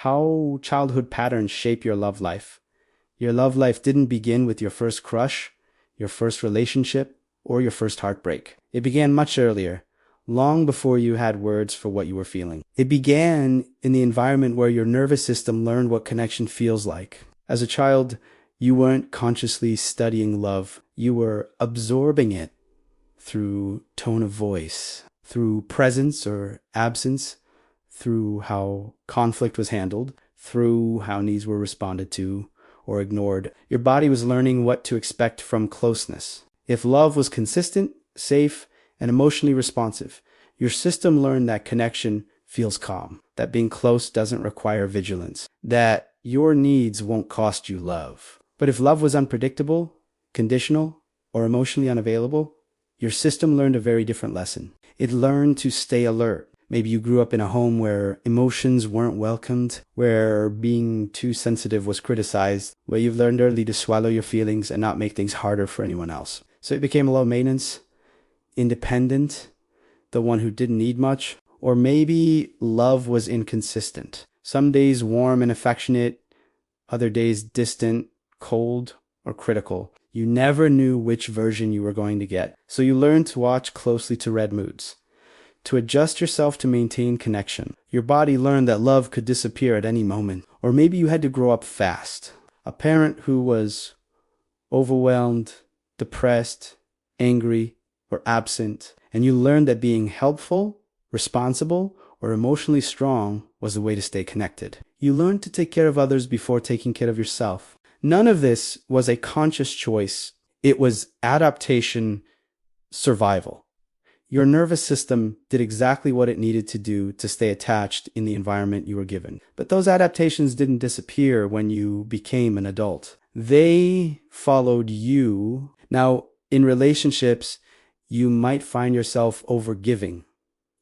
how childhood patterns shape your love life. Your love life didn't begin with your first crush, your first relationship, or your first heartbreak. It began much earlier, long before you had words for what you were feeling. It began in the environment where your nervous system learned what connection feels like. As a child, you weren't consciously studying love. You were absorbing it through tone of voice, through presence or absence, through how conflict was handled, through how needs were responded to or ignored. Your body was learning what to expect from closeness. If love was consistent, safe, and emotionally responsive, your system learned that connection feels calm, that being close doesn't require vigilance, that your needs won't cost you love. But if love was unpredictable, conditional, or emotionally unavailable, your system learned a very different lesson. It learned to stay alert. Maybe you grew up in a home where emotions weren't welcomed, where being too sensitive was criticized, where you've learned early to swallow your feelings and not make things harder for anyone else. So it became low maintenance, independent, the one who didn't need much, or maybe love was inconsistent. Some days warm and affectionate, other days distant, cold, or critical. You never knew which version you were going to get. So you learned to watch closely to red moods, to adjust yourself to maintain connection. Your body learned that love could disappear at any moment. Or maybe you had to grow up fast. A parent who was overwhelmed, depressed, angry, or absent, and you learned that being helpful, responsible, or emotionally strong was the way to stay connected. You learned to take care of others before taking care of yourself. None of this was a conscious choice. It was adaptation, survival. Your nervous system did exactly what it needed to do to stay attached in the environment you were given. But those adaptations didn't disappear when you became an adult. They followed you. Now, in relationships, you might find yourself overgiving,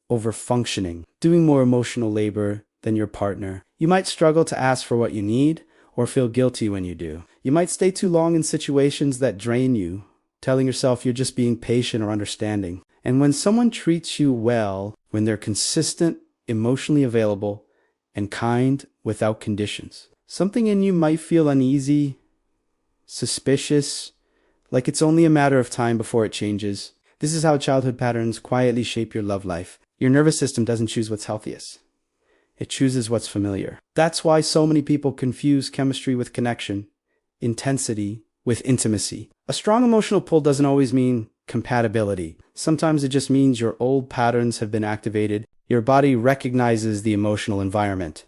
overfunctioning, doing more emotional labor than your partner. You might struggle to ask for what you need or feel guilty when you do. You might stay too long in situations that drain you, telling yourself you're just being patient or understanding. And when someone treats you well, when they're consistent, emotionally available, and kind without conditions, something in you might feel uneasy, suspicious, like it's only a matter of time before it changes. This is how childhood patterns quietly shape your love life. Your nervous system doesn't choose what's healthiest. It chooses what's familiar. That's why so many people confuse chemistry with connection, intensity with intimacy. A strong emotional pull doesn't always mean compatibility. Sometimes it just means your old patterns have been activated. Your body recognizes the emotional environment,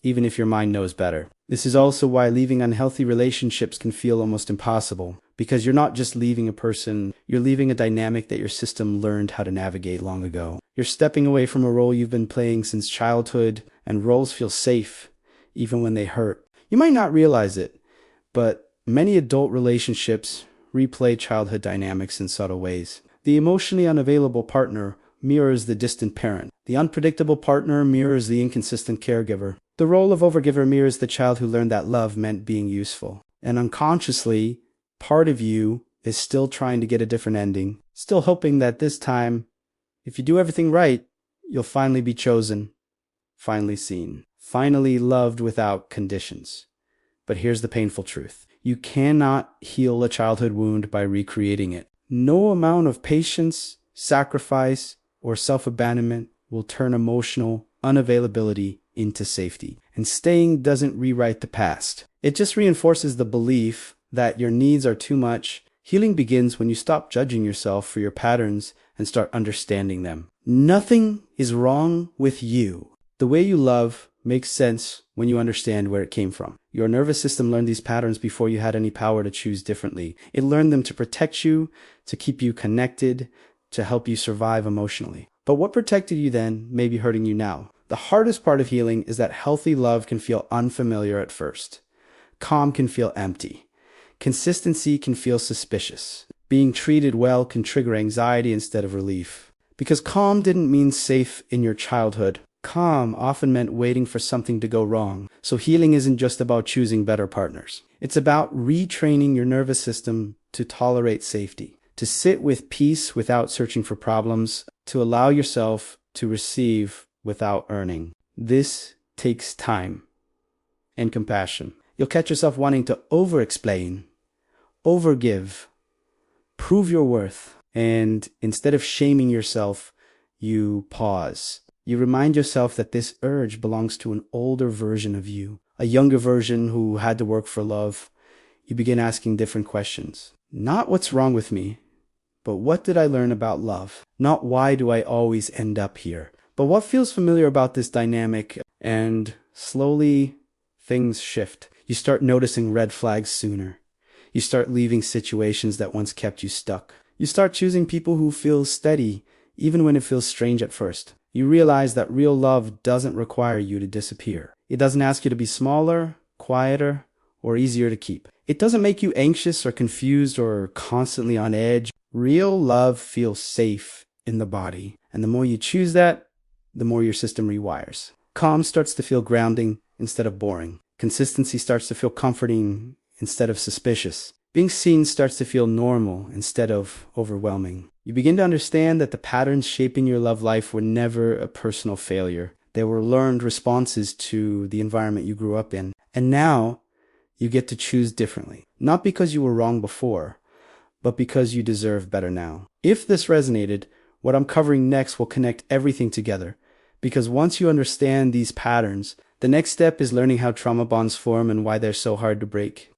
even if your mind knows better. This is also why leaving unhealthy relationships can feel almost impossible, because you're not just leaving a person, you're leaving a dynamic that your system learned how to navigate long ago. You're stepping away from a role you've been playing since childhood, and roles feel safe, even when they hurt. You might not realize it, but many adult relationships replay childhood dynamics in subtle ways. The emotionally unavailable partner mirrors the distant parent. The unpredictable partner mirrors the inconsistent caregiver. The role of overgiver mirrors the child who learned that love meant being useful. And unconsciously, part of you is still trying to get a different ending, still hoping that this time, if you do everything right, you'll finally be chosen, finally seen, finally loved without conditions. But here's the painful truth. You cannot heal a childhood wound by recreating it. No amount of patience, sacrifice, or self-abandonment will turn emotional unavailability into safety. And staying doesn't rewrite the past. It just reinforces the belief that your needs are too much. Healing begins when you stop judging yourself for your patterns and start understanding them. Nothing is wrong with you. The way you love makes sense when you understand where it came from. Your nervous system learned these patterns before you had any power to choose differently. It learned them to protect you, to keep you connected, to help you survive emotionally. But what protected you then may be hurting you now. The hardest part of healing is that healthy love can feel unfamiliar at first. Calm can feel empty. Consistency can feel suspicious. Being treated well can trigger anxiety instead of relief. Because calm didn't mean safe in your childhood. Calm often meant waiting for something to go wrong. So healing isn't just about choosing better partners. It's about retraining your nervous system to tolerate safety, to sit with peace without searching for problems, to allow yourself to receive without earning. This takes time. and compassion. You'll catch yourself wanting to over-explain, over-give, prove your worth, and instead of shaming yourself, you pause. You remind yourself that this urge belongs to an older version of you, a younger version who had to work for love. You begin asking different questions. Not what's wrong with me, but what did I learn about love? Not why do I always end up here, but what feels familiar about this dynamic? And slowly, things shift. You start noticing red flags sooner. You start leaving situations that once kept you stuck. You start choosing people who feel steady, even when it feels strange at first. You realize that real love doesn't require you to disappear. It doesn't ask you to be smaller, quieter, or easier to keep. It doesn't make you anxious or confused or constantly on edge. Real love feels safe in the body. And the more you choose that, the more your system rewires. Calm starts to feel grounding instead of boring. Consistency starts to feel comforting instead of suspicious. Being seen starts to feel normal instead of overwhelming. You begin to understand that the patterns shaping your love life were never a personal failure. They were learned responses to the environment you grew up in. And now, you get to choose differently. Not because you were wrong before, but because you deserve better now. If this resonated, what I'm covering next will connect everything together. Because once you understand these patterns, the next step is learning how trauma bonds form and why they're so hard to break.